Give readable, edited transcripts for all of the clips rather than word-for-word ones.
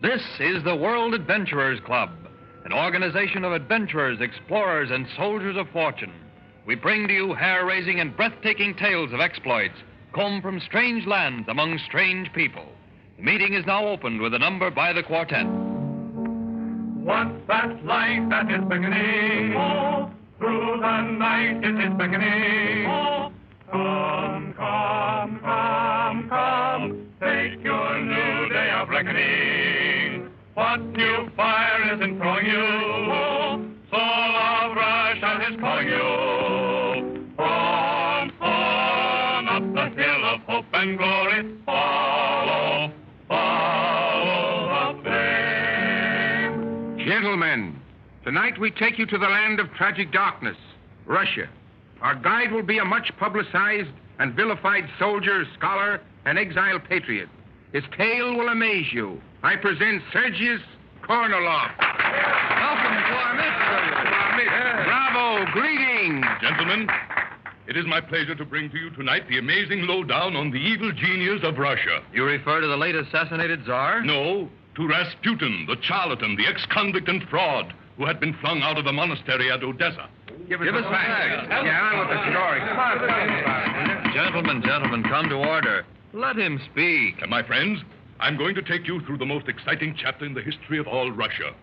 This is the World Adventurers Club, an organization of adventurers, explorers, and soldiers of fortune. We bring to you hair-raising and breathtaking tales of exploits, come from strange lands among strange people. The meeting is now opened with a number by the quartet. What's that light that is beckoning? Oh, through the night it is beckoning. Oh, come, come, come, come, take your new day of reckoning. What new fire is enthralling you? Oh, soul of Russia is calling you. On up the hill of hope and glory, follow, follow the flame. Gentlemen, tonight we take you to the land of tragic darkness, Russia. Our guide will be a much publicized and vilified soldier, scholar, and exiled patriot. His tale will amaze you. I present Sergius Kornilov. Welcome to our midst. Bravo, greetings. Gentlemen, it is my pleasure to bring to you tonight the amazing lowdown on the evil genius of Russia. You refer to the late assassinated Tsar? No, to Rasputin, the charlatan, the ex-convict and fraud who had been flung out of the monastery at Odessa. Give us back. Yeah, on with the story. Come on. Gentlemen, come to order. Let him speak. My friends, I'm going to take you through the most exciting chapter in the history of all Russia.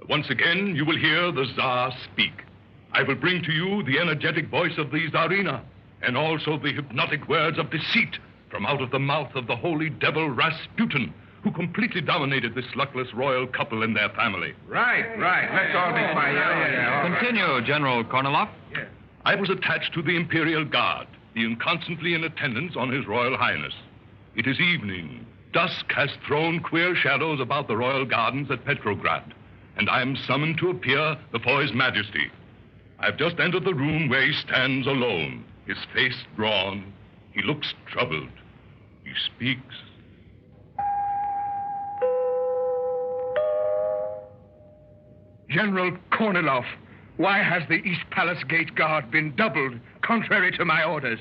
Once again, you will hear the Tsar speak. I will bring to you the energetic voice of the Tsarina, and also the hypnotic words of deceit from out of the mouth of the holy devil Rasputin, who completely dominated this luckless royal couple and their family. Right. Let's all be quiet. Yeah. Continue, General Kornilov. Yeah. I was attached to the Imperial Guard, being constantly in attendance on His Royal Highness. It is evening. Dusk has thrown queer shadows about the royal gardens at Petrograd, and I am summoned to appear before His Majesty. I've just entered the room where he stands alone, his face drawn. He looks troubled. He speaks. General Kornilov, why has the East Palace Gate Guard been doubled, contrary to my orders?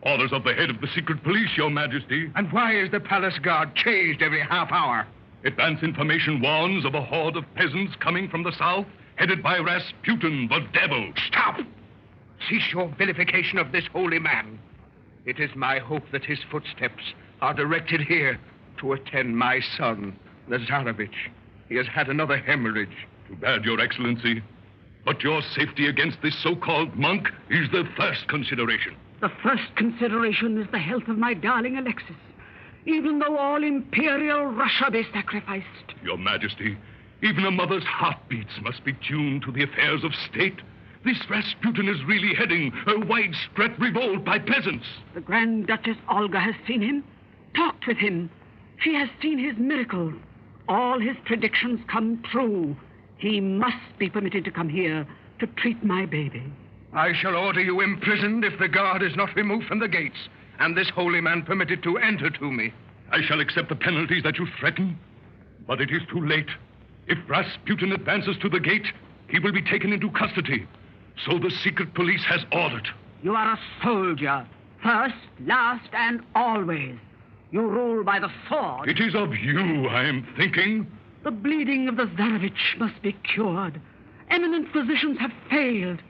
Orders of the head of the secret police, Your Majesty. And why is the Palace Guard changed every half hour? Advance information warns of a horde of peasants coming from the south, headed by Rasputin, the devil. Stop! Cease your vilification of this holy man. It is my hope that his footsteps are directed here to attend my son, the Tsarevich. He has had another hemorrhage. Too bad, Your Excellency. But your safety against this so-called monk is the first consideration. The first consideration is the health of my darling Alexis, even though all imperial Russia be sacrificed. Your Majesty, even a mother's heartbeats must be tuned to the affairs of state. This Rasputin is really heading a widespread revolt by peasants. The Grand Duchess Olga has seen him, talked with him. She has seen his miracles. All his predictions come true. He must be permitted to come here to treat my baby. I shall order you imprisoned if the guard is not removed from the gates, and this holy man permitted to enter to me. I shall accept the penalties that you threaten, but it is too late. If Rasputin advances to the gate, he will be taken into custody. So the secret police has ordered. You are a soldier, first, last, and always. You rule by the sword. It is of you I am thinking. The bleeding of the Tsarevich must be cured. Eminent physicians have failed.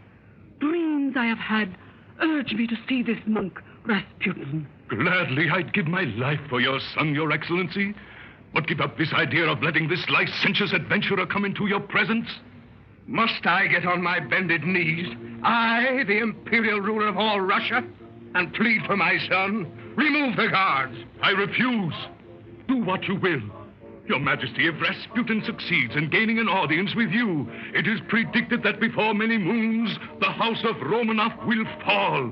Dreams I have had urge me to see this monk, Rasputin. Gladly, I'd give my life for your son, Your Excellency. But give up this idea of letting this licentious adventurer come into your presence. Must I get on my bended knees, I, the imperial ruler of all Russia, and plead for my son? Remove the guards. I refuse. Do what you will. Your Majesty, if Rasputin succeeds in gaining an audience with you, it is predicted that before many moons, the house of Romanov will fall.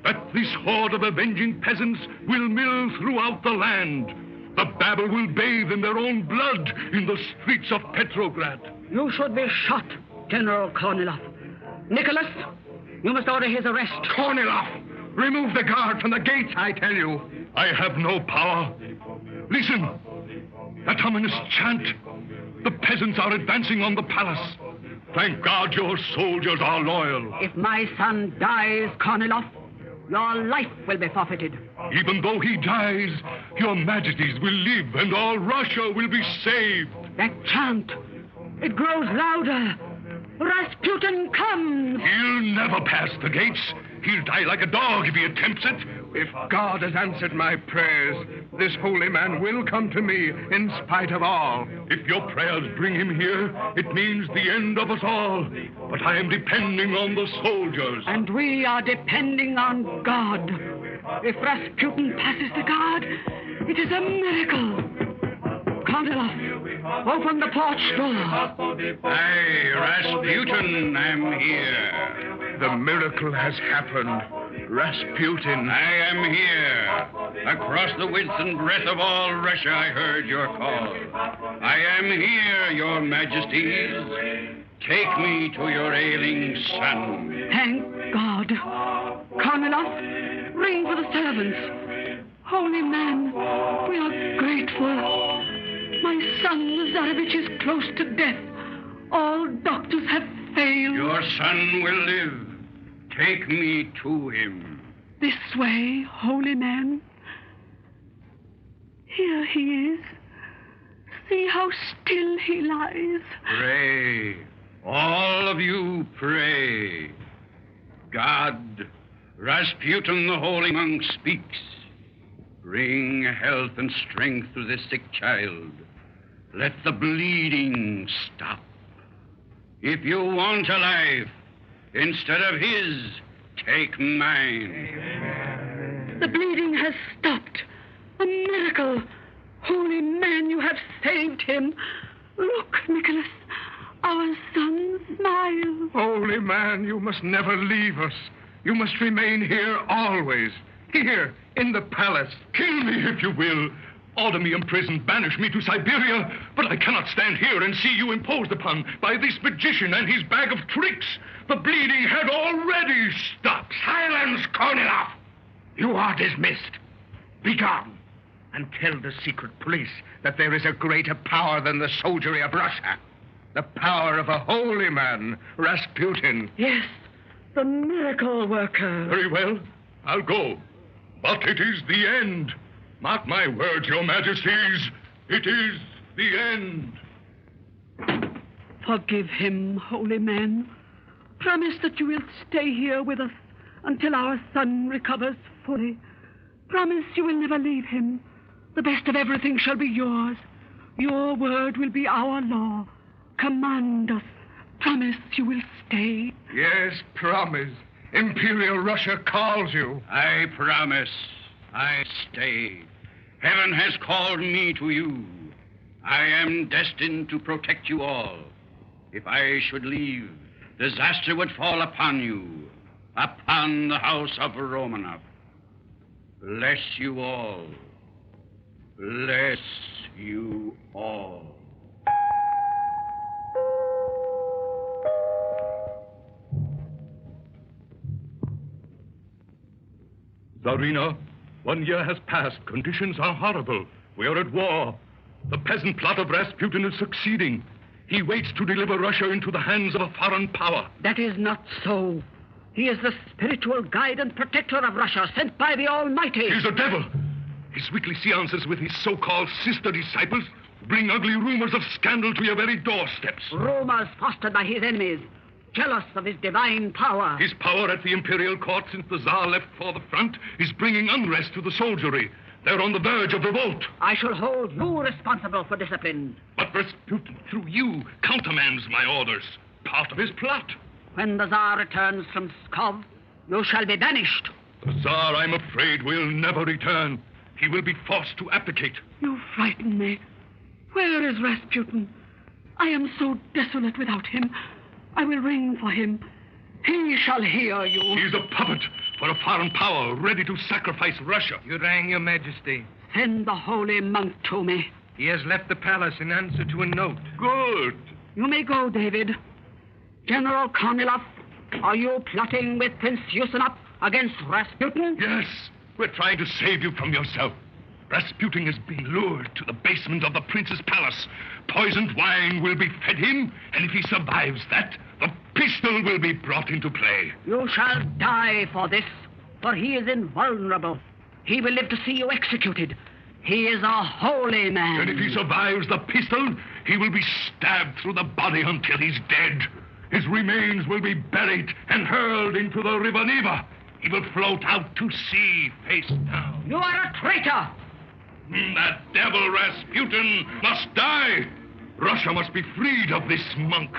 That this horde of avenging peasants will mill throughout the land. The Babel will bathe in their own blood in the streets of Petrograd. You should be shot, General Kornilov. Nicholas, you must order his arrest. Kornilov, remove the guard from the gates, I tell you. I have no power. Listen, that ominous chant. The peasants are advancing on the palace. Thank God your soldiers are loyal. If my son dies, Kornilov, your life will be forfeited. Even though he dies, your majesties will live and all Russia will be saved. That chant, it grows louder. Rasputin comes! He'll never pass the gates. He'll die like a dog if he attempts it. If God has answered my prayers, this holy man will come to me in spite of all. If your prayers bring him here, it means the end of us all. But I am depending on the soldiers. And we are depending on God. If Rasputin passes the guard, it is a miracle. Kornilov, open the porch door. Aye, Rasputin, I'm here. The miracle has happened. Rasputin. I am here. Across the width and breadth of all Russia, I heard your call. I am here, your majesties. Take me to your ailing son. Thank God. Kornilov, ring for the servants. Holy man, we are grateful. My son, Lazarevich, is close to death. All doctors have failed. Your son will live. Take me to him. This way, holy man. Here he is. See how still he lies. Pray. All of you pray. God, Rasputin the holy monk speaks. Bring health and strength to this sick child. Let the bleeding stop. If you want a life, instead of his, take mine. The bleeding has stopped. A miracle. Holy man, you have saved him. Look, Nicholas, our son smiles. Holy man, you must never leave us. You must remain here always. Here, in the palace. Kill me if you will. Order me imprisoned, banish me to Siberia. But I cannot stand here and see you imposed upon by this magician and his bag of tricks. The bleeding had already stopped. Silence, Kornilov! You are dismissed. Be gone. And tell the secret police that there is a greater power than the soldiery of Russia. The power of a holy man, Rasputin. Yes, the miracle worker. Very well, I'll go. But it is the end. Mark my words, your majesties. It is the end. Forgive him, holy man. Promise that you will stay here with us until our son recovers fully. Promise you will never leave him. The best of everything shall be yours. Your word will be our law. Command us. Promise you will stay. Yes, promise. Imperial Russia calls you. I promise. I stay. Heaven has called me to you. I am destined to protect you all. If I should leave, disaster would fall upon you, upon the house of Romanov. Bless you all. Bless you all. Tsarina, 1 year has passed. Conditions are horrible. We are at war. The peasant plot of Rasputin is succeeding. He waits to deliver Russia into the hands of a foreign power. That is not so. He is the spiritual guide and protector of Russia, sent by the Almighty. He's a devil. His weekly seances with his so-called sister disciples bring ugly rumors of scandal to your very doorsteps. Rumors fostered by his enemies, jealous of his divine power. His power at the imperial court since the Tsar left for the front is bringing unrest to the soldiery. They're on the verge of revolt. I shall hold you responsible for discipline. But Rasputin, through you, countermands my orders. Part of his plot. When the Tsar returns from Pskov, you shall be banished. The Tsar, I'm afraid, will never return. He will be forced to abdicate. You frighten me. Where is Rasputin? I am so desolate without him. I will ring for him. He shall hear you. He's a puppet for a foreign power ready to sacrifice Russia. You rang, Your Majesty. Send the holy monk to me. He has left the palace in answer to a note. Good. You may go, David. General Kornilov, are you plotting with Prince Yusinov against Rasputin? Yes. We're trying to save you from yourself. Rasputin is being lured to the basement of the prince's palace. Poisoned wine will be fed him, and if he survives that, the pistol will be brought into play. You shall die for this, for he is invulnerable. He will live to see you executed. He is a holy man. And if he survives the pistol, he will be stabbed through the body until he's dead. His remains will be buried and hurled into the River Neva. He will float out to sea, face down. You are a traitor! That devil Rasputin must die. Russia must be freed of this monk,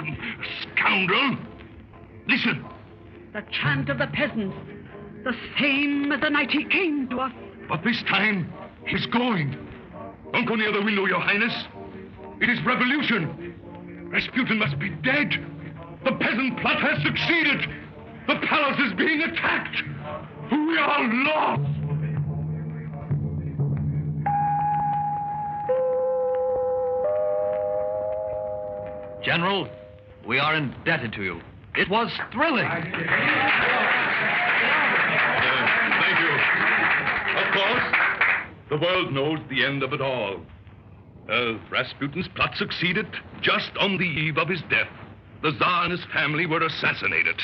scoundrel. Listen. The chant of the peasants, the same as the night he came to us. But this time, he's going. Don't go near the window, Your Highness. It is revolution. Rasputin must be dead. The peasant plot has succeeded. The palace is being attacked. We are lost. General, we are indebted to you. It was thrilling. Thank you. Of course, the world knows the end of it all. Rasputin's plot succeeded just on the eve of his death. The Tsar and his family were assassinated.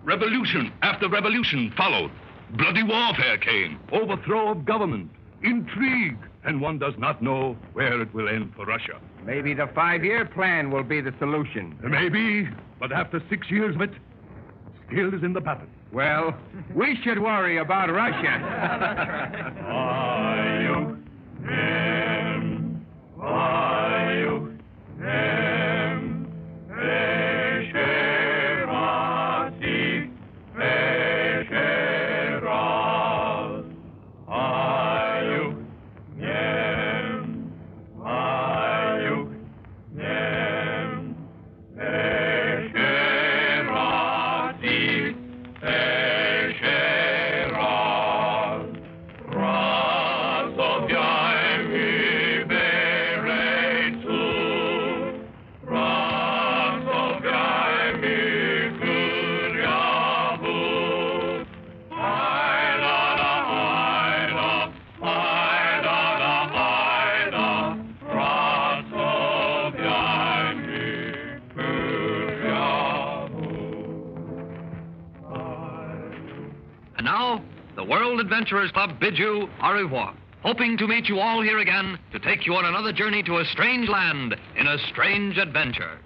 Revolution after revolution followed. Bloody warfare came. Overthrow of government. Intrigue. And one does not know where it will end for Russia. Maybe the 5-year plan will be the solution. Maybe, but after 6 years of it, skill is in the battle. Well, we should worry about Russia. And now, the World Adventurers Club bids you au revoir, hoping to meet you all here again to take you on another journey to a strange land in a strange adventure.